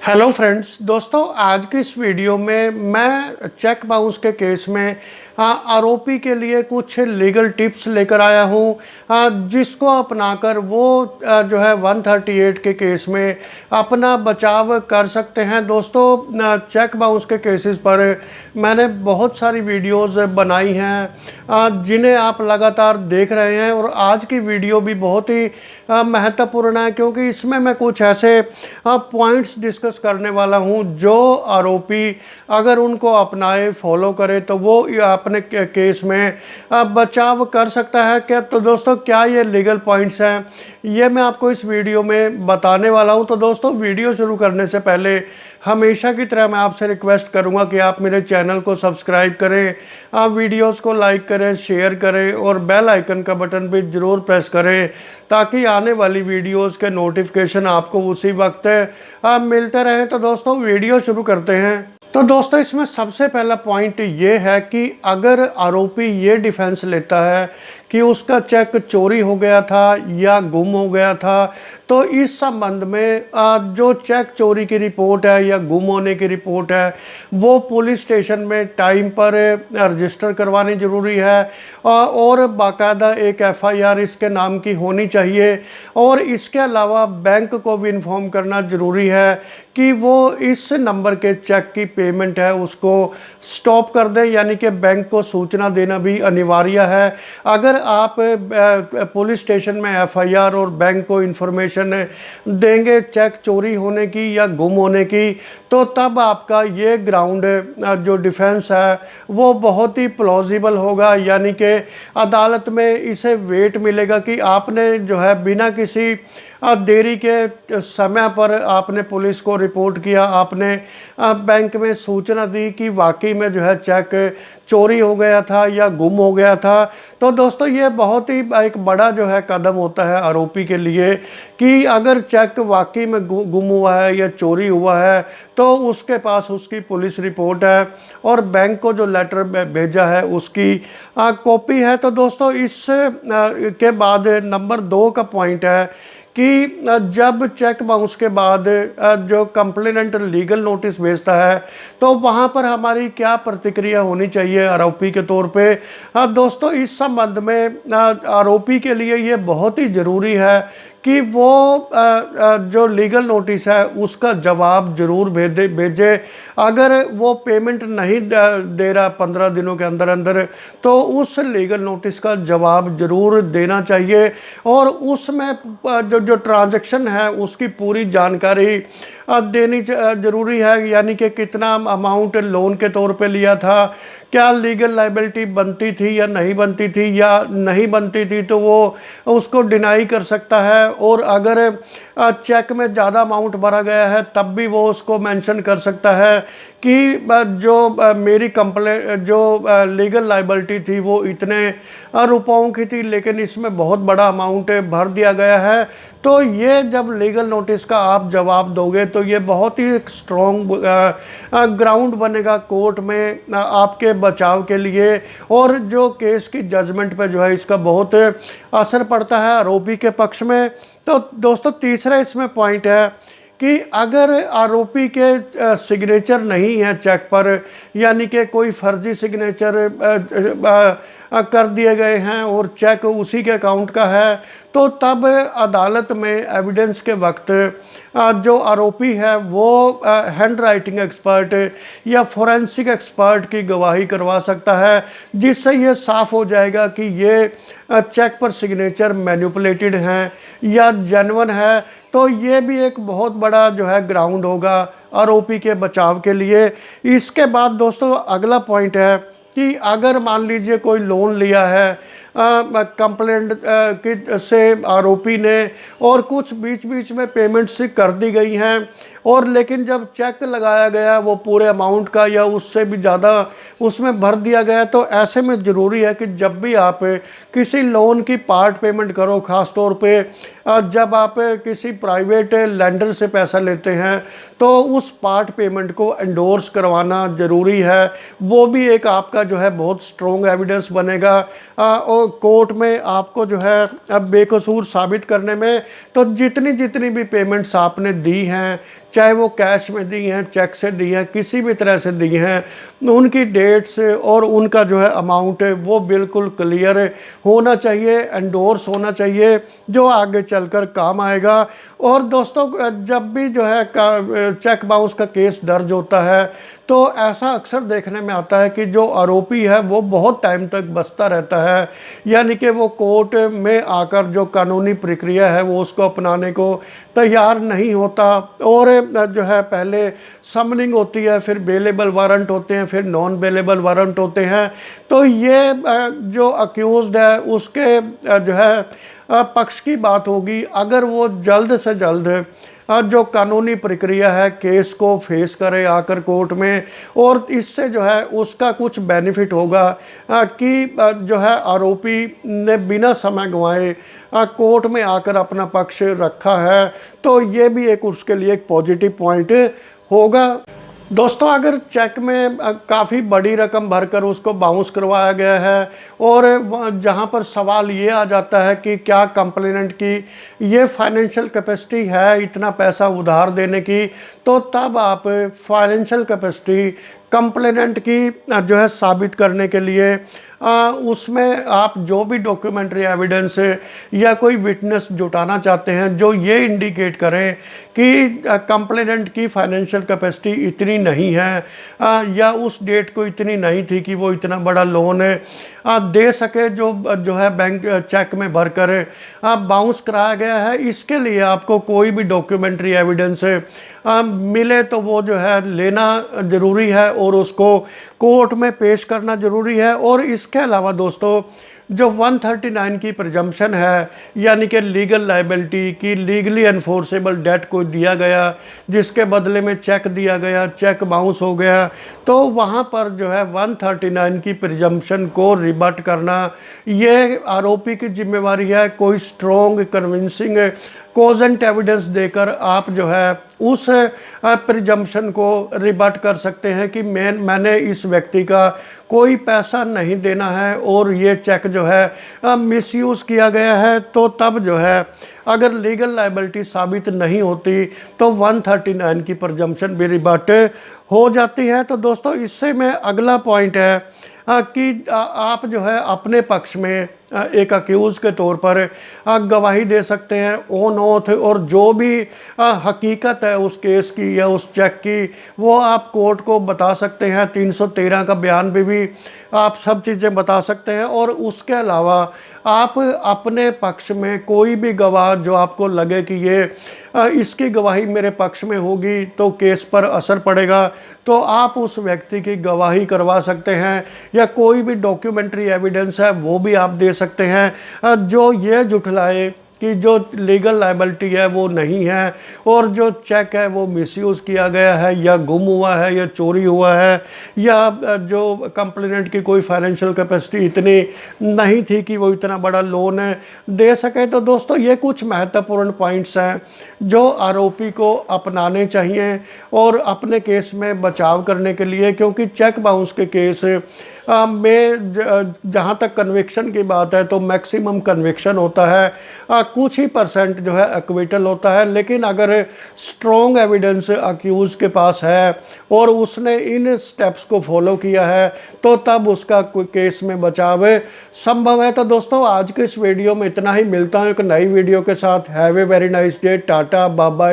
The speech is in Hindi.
हेलो फ्रेंड्स, दोस्तों आज की इस वीडियो में मैं चेक बाउंस के केस में आरोपी के लिए कुछ लीगल टिप्स लेकर आया हूं, जिसको अपनाकर वो जो है 138 के केस में अपना बचाव कर सकते हैं। दोस्तों चेक बाउंस के केसेस पर मैंने बहुत सारी वीडियोस बनाई हैं, जिन्हें आप लगातार देख रहे हैं। और आज की वीडियो भी बहुत ही महत्वपूर्ण है, क्योंकि इसमें मैं कुछ ऐसे पॉइंट्स डिस्कस करने वाला हूं जो आरोपी अगर उनको अपनाए, फॉलो करे, तो वो अपने केस में बचाव कर सकता है। क्या तो दोस्तों, क्या ये लीगल पॉइंट्स हैं, ये मैं आपको इस वीडियो में बताने वाला हूं। तो दोस्तों, वीडियो शुरू करने से पहले हमेशा की तरह मैं आपसे रिक्वेस्ट करूंगा कि आप मेरे चैनल को सब्सक्राइब करें, आप वीडियोस को लाइक करें, शेयर करें और बेल आइकन का बटन भी ज़रूर प्रेस करें, ताकि आने वाली वीडियोस के नोटिफिकेशन आपको उसी वक्त मिलते रहें। तो दोस्तों, वीडियो शुरू करते हैं। तो दोस्तों, इसमें सबसे पहला पॉइंट ये है कि अगर आरोपी ये डिफेंस लेता है कि उसका चेक चोरी हो गया था या गुम हो गया था, तो इस संबंध में जो चेक चोरी की रिपोर्ट है या गुम होने की रिपोर्ट है, वो पुलिस स्टेशन में टाइम पर रजिस्टर करवानी ज़रूरी है, और बाकायदा एक एफआईआर इसके नाम की होनी चाहिए। और इसके अलावा बैंक को भी इन्फॉर्म करना ज़रूरी है कि वो इस नंबर के चेक की पेमेंट है उसको स्टॉप कर दें, यानी कि बैंक को सूचना देना भी अनिवार्य है। अगर आप पुलिस स्टेशन में एफआईआर और बैंक को इन्फॉर्मेशन देंगे चेक चोरी होने की या गुम होने की, तो तब आपका ये ग्राउंड जो डिफेंस है वो बहुत ही प्लॉजिबल होगा, यानी कि अदालत में इसे वेट मिलेगा कि आपने जो है बिना किसी देरी के समय पर आपने पुलिस को रिपोर्ट किया, आपने बैंक में सूचना दी कि वाकई में जो है चेक चोरी हो गया था या गुम हो गया था। तो दोस्तों, ये बहुत ही एक बड़ा जो है कदम होता है आरोपी के लिए कि अगर चेक वाकई में गुम हुआ है या चोरी हुआ है, तो उसके पास उसकी पुलिस रिपोर्ट है और बैंक को जो लेटर भेजा है उसकी कॉपी है। तो दोस्तों, इस के बाद नंबर 2 का पॉइंट है कि जब चेक बाउंस के बाद जो कंप्लेनेंट लीगल नोटिस भेजता है, तो वहाँ पर हमारी क्या प्रतिक्रिया होनी चाहिए आरोपी के तौर पे। दोस्तों, इस संबंध में आरोपी के लिए ये बहुत ही ज़रूरी है कि वो जो लीगल नोटिस है उसका जवाब ज़रूर भेजे। अगर वो पेमेंट नहीं दे रहा 15 दिनों के अंदर अंदर, तो उस लीगल नोटिस का जवाब ज़रूर देना चाहिए, और उसमें जो ट्रांजैक्शन है उसकी पूरी जानकारी देनी ज़रूरी है, यानी कि कितना अमाउंट लोन के तौर पे लिया था, क्या लीगल लाइबिलिटी बनती थी या नहीं बनती थी, या नहीं बनती थी तो वो उसको डिनाई कर सकता है। और अगर चेक में ज़्यादा अमाउंट भरा गया है, तब भी वो उसको मेंशन कर सकता है कि जो मेरी जो लीगल लाइबिलिटी थी वो इतने रुपयों की थी, लेकिन इसमें बहुत बड़ा अमाउंट भर दिया गया है। तो ये जब लीगल नोटिस का आप जवाब दोगे, तो ये बहुत ही स्ट्रॉन्ग ग्राउंड बनेगा कोर्ट में आपके बचाव के लिए, और जो केस की जजमेंट पे जो है इसका बहुत असर पड़ता है आरोपी के पक्ष में। तो दोस्तों, तीसरा इसमें पॉइंट है कि अगर आरोपी के सिग्नेचर नहीं है चेक पर, यानी कि कोई फर्जी सिग्नेचर कर दिए गए हैं और चेक उसी के अकाउंट का है, तो तब अदालत में एविडेंस के वक्त जो आरोपी है वो हैंड राइटिंग एक्सपर्ट या फोरेंसिक एक्सपर्ट की गवाही करवा सकता है, जिससे ये साफ हो जाएगा कि ये चेक पर सिग्नेचर मैनिपुलेटेड हैं या जेन्युइन है। तो ये भी एक बहुत बड़ा जो है ग्राउंड होगा आरोपी के बचाव के लिए। इसके बाद दोस्तों, अगला पॉइंट है कि अगर मान लीजिए कोई लोन लिया है कंप्लेंट से आरोपी ने, और कुछ बीच बीच में पेमेंट्स कर दी गई हैं, और लेकिन जब चेक लगाया गया वो पूरे अमाउंट का या उससे भी ज़्यादा उसमें भर दिया गया, तो ऐसे में ज़रूरी है कि जब भी आप किसी लोन की पार्ट पेमेंट करो, ख़ास तौर पे जब आप किसी प्राइवेट लेंडर से पैसा लेते हैं, तो उस पार्ट पेमेंट को एंडोर्स करवाना ज़रूरी है। वो भी एक आपका जो है बहुत स्ट्रॉन्ग एविडेंस बनेगा और कोर्ट में आपको जो है बेकसूर साबित करने में। तो जितनी भी पेमेंट्स आपने दी हैं, चाहे वो कैश में दी हैं, चेक से दी हैं, किसी भी तरह से दी हैं, उनकी डेट्स और उनका जो है अमाउंट है वो बिल्कुल क्लियर होना चाहिए, एंडोर्स होना चाहिए, जो आगे चलकर काम आएगा। और दोस्तों जब भी जो है चेक बाउंस का केस दर्ज होता है तो ऐसा अक्सर देखने में आता है कि जो आरोपी है वो बहुत टाइम तक बसता रहता है, यानी कि वो कोर्ट में आकर जो कानूनी प्रक्रिया है वो उसको अपनाने को तैयार नहीं होता। और जो है पहले समनिंग होती है, फिर बेलेबल वारंट होते हैं, फिर नॉन बेलेबल वारंट होते हैं। तो ये जो अक्यूज्ड है उसके जो है पक्ष की बात होगी, अगर वो जल्द से जल्द जो कानूनी प्रक्रिया है केस को फेस करे आकर कोर्ट में, और इससे जो है उसका कुछ बेनिफिट होगा कि जो है आरोपी ने बिना समय गंवाए कोर्ट में आकर अपना पक्ष रखा है, तो ये भी एक उसके लिए एक पॉजिटिव पॉइंट होगा। दोस्तों अगर चेक में काफ़ी बड़ी रकम भरकर उसको बाउंस करवाया गया है और जहां पर सवाल ये आ जाता है कि क्या कंप्लेनेंट की ये फाइनेंशियल कैपेसिटी है इतना पैसा उधार देने की, तो तब आप फाइनेंशियल कैपेसिटी कंप्लेनेंट की जो है साबित करने के लिए उसमें आप जो भी डॉक्यूमेंट्री एविडेंस या कोई विटनेस जुटाना चाहते हैं जो ये इंडिकेट करें कि कंप्लेनेंट की फाइनेंशियल कैपेसिटी इतनी नहीं है या उस डेट को इतनी नहीं थी कि वो इतना बड़ा लोन दे सके, जो है बैंक चेक में भरकर बाउंस कराया गया है, इसके लिए आपको कोई भी डॉक्यूमेंट्री एविडेंस मिले तो वो जो है लेना ज़रूरी है और उसको कोर्ट में पेश करना ज़रूरी है। और इसके अलावा दोस्तों जो 139 की प्रजम्पशन है, यानी कि लीगल लाइबिलिटी की लीगली एनफोर्सेबल डेट को दिया गया जिसके बदले में चेक दिया गया, चेक बाउंस हो गया, तो वहाँ पर जो है 139 की प्रजम्पशन को रिबट करना ये आरोपी की जिम्मेवारी है। कोई स्ट्रॉन्ग कन्विंसिंग कोजेंट एविडेंस देकर आप जो है उस प्रिजम्पशन को रिबट कर सकते हैं कि मैंने इस व्यक्ति का कोई पैसा नहीं देना है और ये चेक जो है मिसयूज़ किया गया है। तो तब जो है अगर लीगल लाइबिलिटी साबित नहीं होती तो 139 की प्रिजम्पशन भी रिबट हो जाती है। तो दोस्तों इससे में अगला पॉइंट है कि आप जो है अपने पक्ष में एक अक्यूज़ के तौर पर गवाही दे सकते हैं ऑन ओथ, और जो भी हकीकत है उस केस की या उस चेक की वो आप कोर्ट को बता सकते हैं। 313 का बयान भी आप सब चीज़ें बता सकते हैं। और उसके अलावा आप अपने पक्ष में कोई भी गवाह जो आपको लगे कि ये इसकी गवाही मेरे पक्ष में होगी तो केस पर असर पड़ेगा, तो आप उस व्यक्ति की गवाही करवा सकते हैं, या कोई भी डॉक्यूमेंट्री एविडेंस है वो भी आप दे सकते हैं जो ये जुटलाए कि जो लीगल लाइबिलिटी है वो नहीं है और जो चेक है वो मिसयूज़ किया गया है या गुम हुआ है या चोरी हुआ है, या जो कंप्लेनेंट की कोई फाइनेंशियल कैपेसिटी इतनी नहीं थी कि वो इतना बड़ा लोन दे सके। तो दोस्तों ये कुछ महत्वपूर्ण पॉइंट्स हैं जो आरोपी को अपनाने चाहिए और अपने केस में बचाव करने के लिए, क्योंकि चेक बाउंस के केस में जहाँ तक कन्विक्शन की बात है तो मैक्सिमम कन्विक्शन होता है, कुछ ही परसेंट जो है एक्विटल होता है। लेकिन अगर स्ट्रॉन्ग एविडेंस अक्यूज़ के पास है और उसने इन स्टेप्स को फॉलो किया है तो तब उसका कोई केस में बचाव संभव है। तो दोस्तों आज के इस वीडियो में इतना ही, मिलता हूँ एक नई वीडियो के साथ। Have a very nice day, tata bye bye.